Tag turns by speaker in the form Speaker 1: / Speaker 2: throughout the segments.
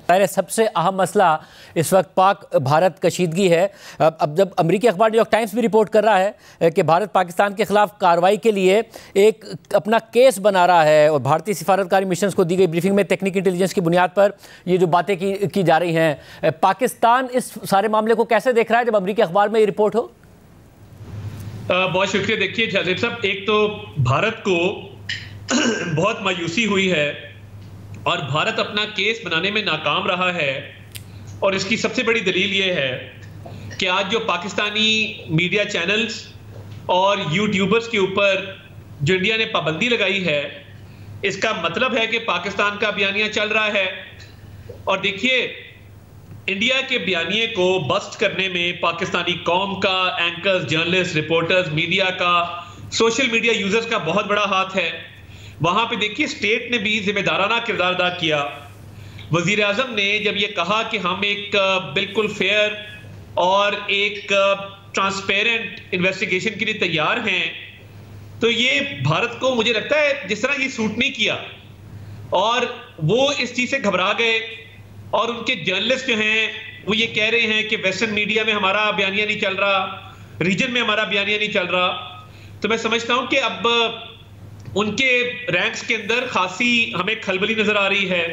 Speaker 1: सबसे अहम मसला इस वक्त पाक भारत कशीदगी है। अब जब अमेरिकी अखबार न्यूयॉर्क टाइम्स भी रिपोर्ट कर रहा है कि भारत पाकिस्तान के खिलाफ कार्रवाई के लिए एक अपना केस बना रहा है और भारतीय सिफारतकारी मिशंस को दी गई ब्रीफिंग में टेक्निकल इंटेलिजेंस की बुनियाद पर ये जो बातें की जा रही हैं, पाकिस्तान इस सारे मामले को कैसे देख रहा है जब अमेरिकी अखबार में ये रिपोर्ट हो?
Speaker 2: बहुत शुक्रिया। देखिए जाजिब साहब, एक तो भारत को बहुत मायूसी हुई है और भारत अपना केस बनाने में नाकाम रहा है, और इसकी सबसे बड़ी दलील ये है कि आज जो पाकिस्तानी मीडिया चैनल्स और यूट्यूबर्स के ऊपर जो इंडिया ने पाबंदी लगाई है, इसका मतलब है कि पाकिस्तान का बयानिया चल रहा है। और देखिए, इंडिया के बयानिए को बस्ट करने में पाकिस्तानी कौम का, एंकर्स, जर्नलिस्ट, रिपोर्टर्स, मीडिया का, सोशल मीडिया यूजर्स का बहुत बड़ा हाथ है। वहां पे देखिए स्टेट ने भी जिम्मेदाराना किरदार अदा किया। वजीर आजम ने जब ये कहा कि हम एक बिल्कुल फेयर और एक ट्रांसपेरेंट इन्वेस्टिगेशन के लिए तैयार हैं, तो ये भारत को मुझे लगता है जिस तरह ये सूट नहीं किया, और वो इस चीज से घबरा गए। और उनके जर्नलिस्ट जो हैं वो ये कह रहे हैं कि वेस्टर्न मीडिया में हमारा बयानिया नहीं चल रहा, रीजन में हमारा बयानिया नहीं चल रहा। तो मैं समझता हूं कि अब उनके रैंक्स के अंदर खासी हमें खलबली नजर आ रही है,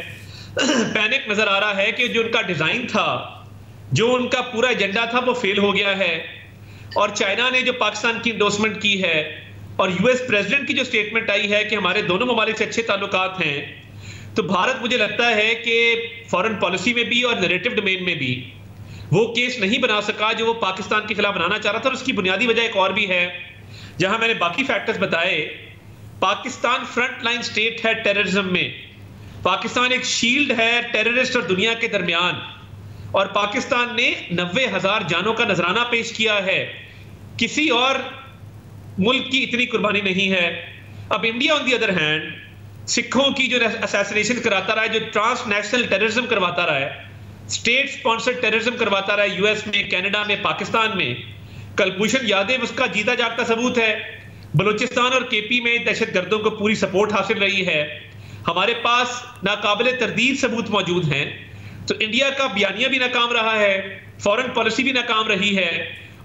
Speaker 2: पैनिक नजर आ रहा है कि जो उनका डिजाइन था, जो उनका पूरा एजेंडा था, वो फेल हो गया है। और चाइना ने जो पाकिस्तान की इंडोर्समेंट की है और यूएस प्रेसिडेंट की जो स्टेटमेंट आई है कि हमारे दोनों ममालिक से अच्छे ताल्लुकात हैं, तो भारत मुझे लगता है कि फॉरेन पॉलिसी में भी और नैरेटिव डोमेन में भी वो केस नहीं बना सका जो वो पाकिस्तान के खिलाफ बनाना चाह रहा था। और उसकी बुनियादी वजह एक और भी है, जहां मैंने बाकी फैक्टर्स बताए। पाकिस्तान फ्रंट लाइन स्टेट है टेररिज्म में, पाकिस्तान एक शील्ड है टेररिस्ट और दुनिया के दरमियान, और पाकिस्तान ने 90,000 जानों का नजराना पेश किया है। किसी और मुल्क की इतनी कुर्बानी नहीं है। अब India on the other hand सिखों की जो असैसिनेशन कराता रहा है, जो ट्रांसनेशनल टेररिज्म करवाता रहा है, स्टेट स्पॉन्सर्ड टेररिज्म करवाता रहा है, यूएस में, कनाडा में, पाकिस्तान में। कलभूषण यादव उसका जीता जागता सबूत है। बलूचिस्तान और केपी में दहशतगर्दों को पूरी सपोर्ट हासिल रही है। हमारे पास नाकाबिले तरदीद सबूत मौजूद हैं। तो इंडिया का बयानिया भी नाकाम रहा है, फॉरेन पॉलिसी भी नाकाम रही है,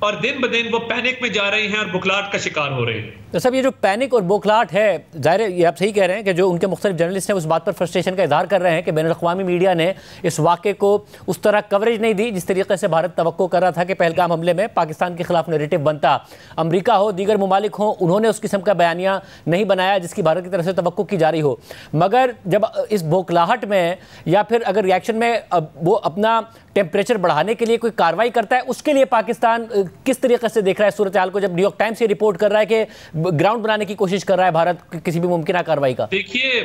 Speaker 2: और दिन ब दिन वो पैनिक में जा रहे हैं और बुखलाहट का शिकार हो रहे हैं।
Speaker 1: तो सब ये जो पैनिक और बुखलाहट है, जाहिर है ये आप सही कह रहे हैं कि जो उनके मुख्तलिफ जर्नलिस्ट हैं उस बात पर फ्रस्ट्रेशन का इजहार कर रहे हैं कि बैनुल-अक़वामी मीडिया ने इस वाक़े को उस तरह कवरेज नहीं दी जिस तरीके से भारत तवक्को कर रहा था कि पहलगाम हमले में पाकिस्तान के खिलाफ नैरेटिव बनता। अमेरिका हो, दीगर ममालिक हों, उन्होंने उस किस्म का बयानिया नहीं बनाया जिसकी भारत की तरफ से तवक्को की जा रही हो। मगर जब इस बुखलाहट में या फिर अगर रिएक्शन में वो अपना टेम्परेचर बढ़ाने के लिए कोई कार्रवाई करता है, उसके लिए पाकिस्तान किस तरीके से देख रहा है सूरत हाल को, जब न्यूयॉर्क टाइम्स ये रिपोर्ट कर रहा है कि ग्राउंड बनाने की कोशिश कर रहा है भारत किसी भी मुमकिन कार्रवाई का?
Speaker 2: देखिए,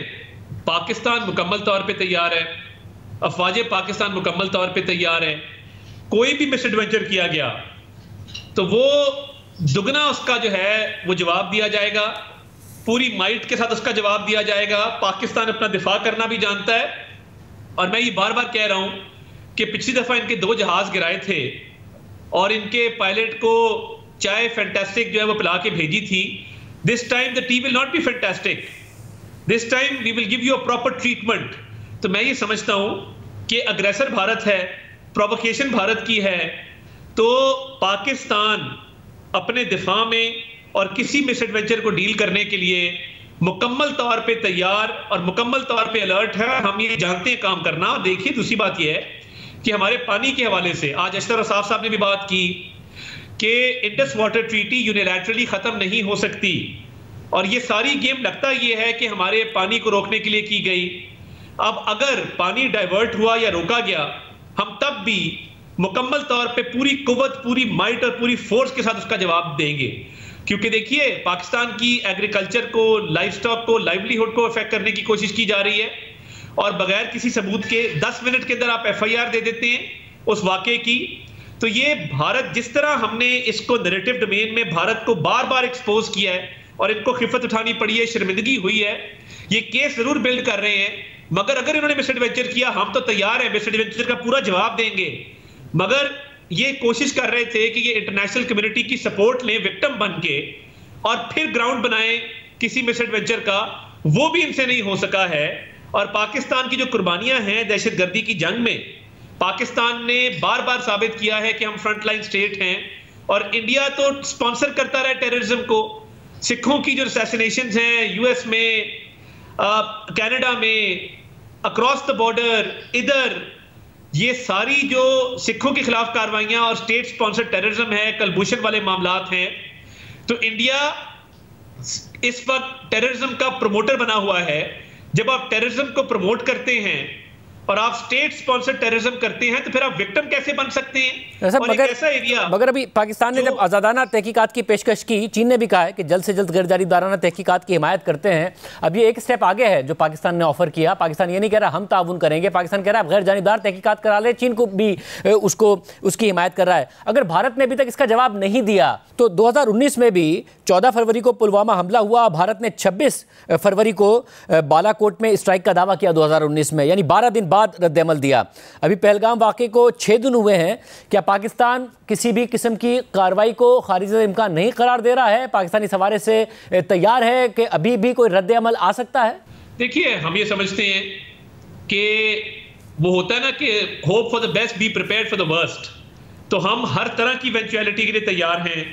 Speaker 2: पाकिस्तान मुकम्मल तौर पे तैयार है, अफवाज पाकिस्तान मुकम्मल तौर पे तैयार है। कोई भी मिसएडवेंचर किया गया तो वो दुगना उसका जो है वो जवाब दिया जाएगा, पूरी माइट के साथ उसका जवाब दिया जाएगा। पाकिस्तान अपना दिफा करना भी जानता है, और मैं ये बार बार कह रहा हूं कि पिछली दफा इनके 2 जहाज गिराए थे और इनके पायलट को चाय फैंटास्टिक जो है वो पिला के भेजी थी। This time the tea will not be fantastic, this time we will give you a proper treatment. तो मैं ये समझता हूं कि अग्रेसर भारत है, प्रोवोकेशन भारत की है, तो पाकिस्तान अपने दिफा में और किसी मिसएडवेंचर को डील करने के लिए मुकम्मल तौर पे तैयार और मुकम्मल तौर पे अलर्ट है। हम ये जानते हैं काम करना। देखिए, दूसरी बात यह है कि हमारे पानी के हवाले से आज अशरफ असाफ साहब ने भी बात की कि इंडस वाटर ट्रीटी यूनिलैटरली खत्म नहीं हो सकती, और ये सारी गेम लगता ये है कि हमारे पानी को रोकने के लिए की गई। अब अगर पानी डाइवर्ट हुआ या रोका गया, हम तब भी मुकम्मल तौर पे पूरी कुव्वत, पूरी माइट और पूरी फोर्स के साथ उसका जवाब देंगे। क्योंकि देखिए, पाकिस्तान की एग्रीकल्चर को, लाइफ स्टॉक को, लाइवलीहुड को अफेक्ट करने की कोशिश की जा रही है, और बगैर किसी सबूत के 10 मिनट के अंदर आप एफआईआर दे देते हैं उस वाकये की। तो ये भारत, जिस तरह हमने इसको नैरेटिव डोमेन में भारत को बार बार एक्सपोज किया है और इनको खिफत उठानी पड़ी है, शर्मिंदगी हुई है, ये केस जरूर बिल्ड कर रहे हैं। मगर अगर इन्होंने मिसएडवेंचर किया, हम तो तैयार है, मिसएडवेंचर का पूरा जवाब देंगे। मगर ये कोशिश कर रहे थे कि ये इंटरनेशनल कम्युनिटी की सपोर्ट लें विक्टिम बन के और फिर ग्राउंड बनाएं किसी मिसएडवेंचर का, वो भी इनसे नहीं हो सका है। और पाकिस्तान की जो कुर्बानियां हैं दहशतगर्दी की जंग में, पाकिस्तान ने बार बार साबित किया है कि हम फ्रंटलाइन स्टेट हैं। और इंडिया तो स्पॉन्सर करता रहा टेररिज्म को। सिखों की जो असैसिनेशंस हैं यूएस में, कनाडा में, अक्रॉस द बॉर्डर, इधर ये सारी जो सिखों के खिलाफ कार्रवाइयां और स्टेट स्पॉन्सर्ड टेररिज्म है, कलभूषण वाले मामलात हैं, तो इंडिया इस वक्त टेररिज्म का प्रमोटर बना हुआ है। जब आप टेररिज्म को प्रमोट करते हैं और आप स्टेट स्पॉन्सर्ड टेररिज्म करते हैं तो फिर आप विक्टिम कैसे बन सकते हैं? और एक ऐसा एरिया,
Speaker 1: मगर अभी पाकिस्तान ने जब आजादाना तहकीकात की पेशकश की, चीन ने भी कहा है कि जल्द से जल्द गैरजानिबदाराना तहकीकात की हिमायत करते हैं। अब ये एक स्टेप आगे है जो पाकिस्तान ने ऑफर किया। पाकिस्तान ये नहीं कह रहा हम ताउन करेंगे, पाकिस्तान कह रहा है आप गैरजानिबदार तहकीकात करा ले, चीन को भी उसकी हिमायत कर रहा है। अगर भारत ने अभी तक इसका जवाब नहीं दिया तो 2019 में भी 14 फरवरी को पुलवामा हमला हुआ, भारत ने 26 फरवरी को बालाकोट में स्ट्राइक का दावा किया 2019 में, यानी 12 दिन बाद रद्द-ए-अमल दिया। अभी पहलगाम वाक़े को 6 दिन हुए हैं। क्या पाकिस्तान किसी भी किस्म की कार्रवाई को खारिज इम्कान नहीं करार दे रहा है? पाकिस्तानी सवारे से तैयार है कि अभी भी कोई रद्द-ए-अमल आ सकता है?
Speaker 2: देखिए, हम ये समझते हैं कि वो होता है ना कि hope for the best, be prepared for the worst. तो हम हर तरह की इवेंचुअलिटी के लिए तैयार हैं,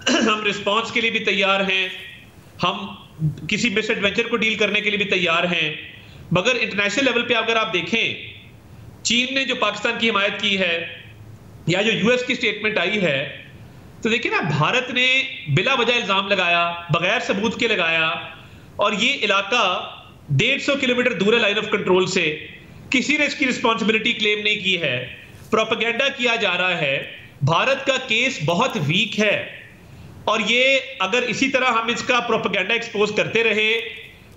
Speaker 2: हम रिस्पांस के लिए भी तैयार हैं, हम किसी मिस एडवेंचर को डील करने के लिए भी तैयार हैं। मगर इंटरनेशनल लेवल पे अगर आप देखें, चीन ने जो पाकिस्तान की हिमायत की है या जो यूएस की स्टेटमेंट आई है, तो देखिए ना, भारत ने बिला वजह इल्जाम लगाया, बगैर सबूत के लगाया, और ये इलाका 150 किलोमीटर दूर है लाइन ऑफ कंट्रोल से। किसी ने इसकी रिस्पॉन्सिबिलिटी क्लेम नहीं की है, प्रोपेगेंडा किया जा रहा है। भारत का केस बहुत वीक है और ये अगर इसी तरह हम इसका प्रोपेगेंडा एक्सपोज करते रहे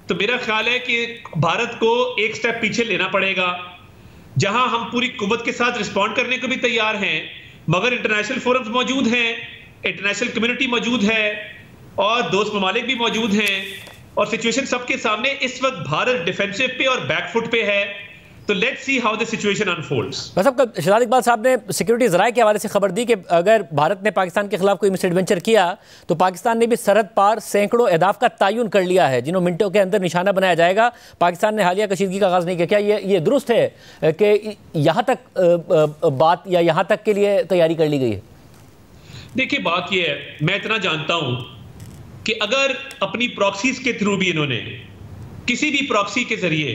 Speaker 2: तो मेरा ख्याल है कि भारत को एक स्टेप पीछे लेना पड़ेगा। जहां हम पूरी कुव्वत के साथ रिस्पॉन्ड करने को भी तैयार हैं, मगर इंटरनेशनल फोरम्स मौजूद हैं, इंटरनेशनल कम्युनिटी मौजूद है और दोस्त ममालिक भी मौजूद हैं, और सिचुएशन सबके सामने इस वक्त भारत डिफेंसिव पे और बैकफुट पे है। तो let's see how the situation unfolds.
Speaker 1: बस अब शहजाद इकबाल साहब ने सिक्योरिटी ज़राए के हवाले से खबर दी कि अगर भारत ने पाकिस्तान के खिलाफ कोई मिसएडवेंचर किया तो पाकिस्तान ने भी सरहद पार सैकड़ों अहदाफ का तयन कर लिया है जिन्हों मिनटों के अंदर निशाना बनाया जाएगा। पाकिस्तान ने हालिया कशीदगी का आगाज़ नहीं किया। क्या ये दुरुस्त है कि यहाँ तक बात या यहाँ तक के लिए तैयारी कर ली गई है?
Speaker 2: देखिए, बात यह है, मैं इतना जानता हूँ कि अगर अपनी प्रॉक्सीज के थ्रू भी इन्होंने किसी भी प्रॉक्सी के जरिए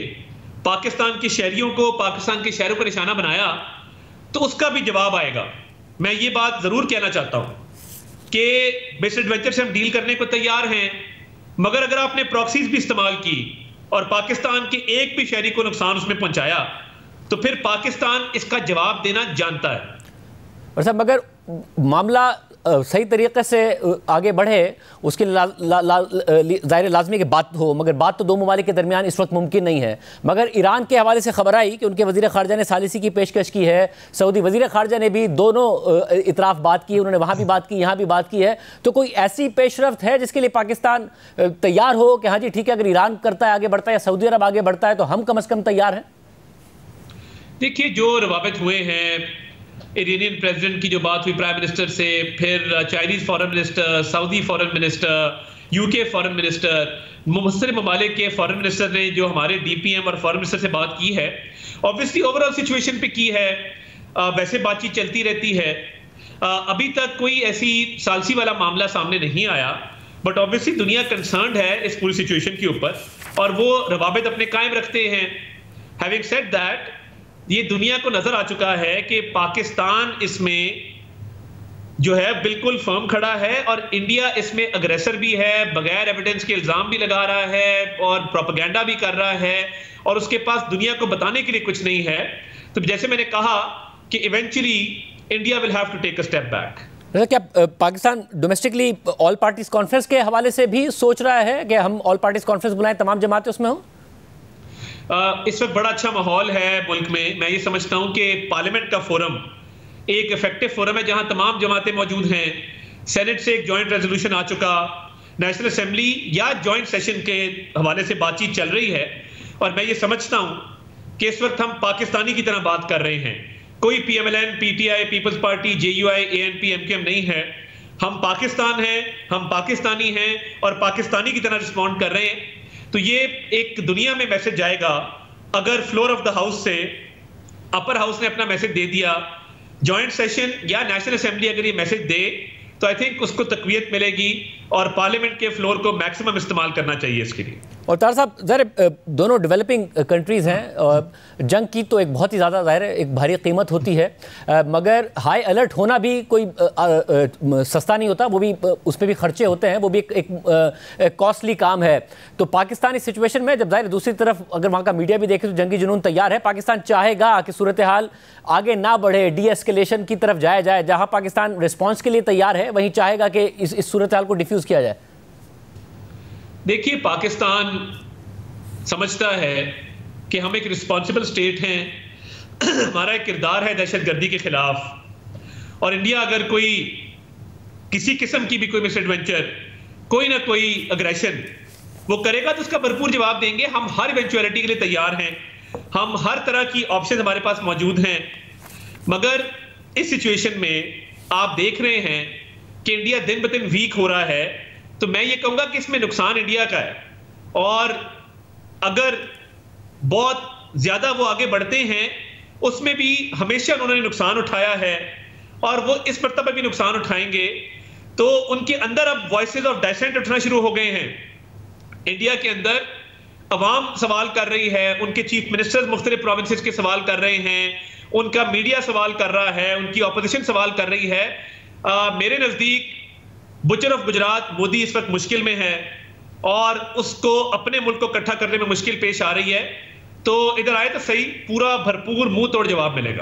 Speaker 2: पाकिस्तान के शहरियों को, पाकिस्तान के शहरों को निशाना बनाया तो उसका भी जवाब आएगा। मैं ये बात जरूर कहना चाहता हूं कि मिसएडवेंचर से हम डील करने को तैयार हैं, मगर अगर आपने प्रॉक्सीज भी इस्तेमाल की और पाकिस्तान के एक भी शहरी को नुकसान उसमें पहुंचाया तो फिर पाकिस्तान इसका जवाब देना जानता है।
Speaker 1: और साहब, मगर मामला सही तरीके से आगे बढ़े उसके ज़ाहिर लाजमी की बात हो, मगर बात तो दो ममालिक के दरमियान इस वक्त मुमकिन नहीं है। मगर ईरान के हवाले से खबर आई कि उनके वज़ीर ख़ारजा ने सालिसी की पेशकश की है। सऊदी वज़ीर ख़ारजा ने भी दोनों इतराफ़ बात की, उन्होंने वहाँ भी बात की, यहाँ भी बात की है। तो कोई ऐसी पेशरफ्त है जिसके लिए पाकिस्तान तैयार हो कि हाँ जी ठीक है, अगर ईरान करता है, आगे बढ़ता है, या सऊदी अरब आगे बढ़ता है तो हम कम अज़ कम तैयार हैं?
Speaker 2: देखिए, जो रवाबित हुए हैं, इरानियन प्रेसिडेंट की जो बात हुई प्राइम मिनिस्टर से, फिर Chinese foreign minister, Saudi foreign minister, UK foreign minister, मुख्तलिफ ममालिक के फॉरेन मिनिस्टर ने जो हमारे डीपीएम और फॉरेन मिनिस्टर से बात की है, ऑब्वियसली ओवरऑल सिचुएशन पे की है। वैसे बातचीत चलती रहती है। अभी तक कोई ऐसी सालसी वाला मामला सामने नहीं आया, बट ऑब्वियसली दुनिया कंसर्न्ड है इस पूरी सिचुएशन के ऊपर और वो रवाबित अपने कायम रखते हैं। हैविंग सेड दैट, ये दुनिया को नजर आ चुका है कि पाकिस्तान इसमें जो है बिल्कुल फर्म खड़ा है और इंडिया इसमें अग्रेसर भी है, बगैर एविडेंस के इल्जाम भी लगा रहा है और प्रोपेगेंडा भी कर रहा है और उसके पास दुनिया को बताने के लिए कुछ नहीं है। तो जैसे मैंने कहा कि eventually India will have to take a step back.
Speaker 1: क्या Pakistan domestically all parties conference के हवाले से भी सोच रहा है कि हम ऑल पार्टीज कॉन्फ्रेंस बुलाएं, तमाम जमातें उसमें हो?
Speaker 2: इस वक्त बड़ा अच्छा माहौल है मुल्क में। मैं ये समझता हूं कि पार्लियामेंट का फोरम एक इफेक्टिव फोरम है जहां तमाम जमातें मौजूद हैं। सेनेट से एक जॉइंट रेजोल्यूशन आ चुका, नेशनल असेंबली या जॉइंट सेशन के हवाले से बातचीत चल रही है और मैं ये समझता हूं कि इस वक्त हम पाकिस्तानी की तरह बात कर रहे हैं। कोई PMLN, PTI, People's Party, JUI, ANP, MQM नहीं है। हम पाकिस्तान हैं, हम पाकिस्तानी हैं और पाकिस्तानी की तरह रिस्पॉन्ड कर रहे हैं। तो ये एक दुनिया में मैसेज जाएगा। अगर फ्लोर ऑफ द हाउस से अपर हाउस ने अपना मैसेज दे दिया, जॉइंट सेशन या नेशनल असेंबली अगर ये मैसेज दे, तो आई थिंक उसको तकवीत मिलेगी और पार्लियामेंट के फ्लोर को मैक्सिमम इस्तेमाल करना चाहिए इसके लिए।
Speaker 1: और तार साहब, ज़ाहिर दोनों डेवलपिंग कंट्रीज़ हैं और जंग की तो एक बहुत ही ज़्यादा ज़ाहिर एक भारी कीमत होती है, मगर हाई अलर्ट होना भी कोई सस्ता नहीं होता, वो भी उसमें भी खर्चे होते हैं, वो भी एक कॉस्टली काम है। तो पाकिस्तान इस सिचुएशन में, जब ज़ाहिर दूसरी तरफ अगर वहाँ का मीडिया भी देखे तो जंगी जुनून तैयार है, पाकिस्तान चाहेगा कि सूरत हाल आगे ना बढ़े, डी एस्केलेशन की तरफ जाया जाए। जहाँ पाकिस्तान रिस्पॉन्स के लिए तैयार है, वहीं चाहेगा कि इस सूरत हाल को डिफ्यूज़ किया जाए।
Speaker 2: देखिए, पाकिस्तान समझता है कि हम एक रिस्पॉन्सिबल स्टेट हैं, हमारा एक किरदार है दहशतगर्दी के खिलाफ, और इंडिया अगर कोई किसी किस्म की भी कोई मिसएडवेंचर, कोई ना कोई अग्रेशन वो करेगा तो उसका भरपूर जवाब देंगे। हम हर इवेंचुअलिटी के लिए तैयार हैं, हम हर तरह की ऑप्शन हमारे पास मौजूद हैं। मगर इस सिचुएशन में आप देख रहे हैं कि इंडिया दिन ब दिन वीक हो रहा है, तो मैं ये कहूंगा कि इसमें नुकसान इंडिया का है, और अगर बहुत ज्यादा वो आगे बढ़ते हैं उसमें भी हमेशा उन्होंने नुकसान उठाया है और वो इस मर्तबा भी नुकसान उठाएंगे। तो उनके अंदर अब वॉइसेस ऑफ डाइसेंट उठना शुरू हो गए हैं। इंडिया के अंदर अवाम सवाल कर रही है, उनके चीफ मिनिस्टर्स मुख्तलिफ प्रोविंसेस के सवाल कर रहे हैं, उनका मीडिया सवाल कर रहा है, उनकी ऑपोजिशन सवाल कर रही है। मेरे नजदीक बुचर ऑफ गुजरात मोदी इस वक्त मुश्किल में है और उसको अपने मुल्क को इकट्ठा करने में मुश्किल पेश आ रही है। तो इधर आए तो सही, पूरा भरपूर मुंह तोड़ जवाब मिलेगा।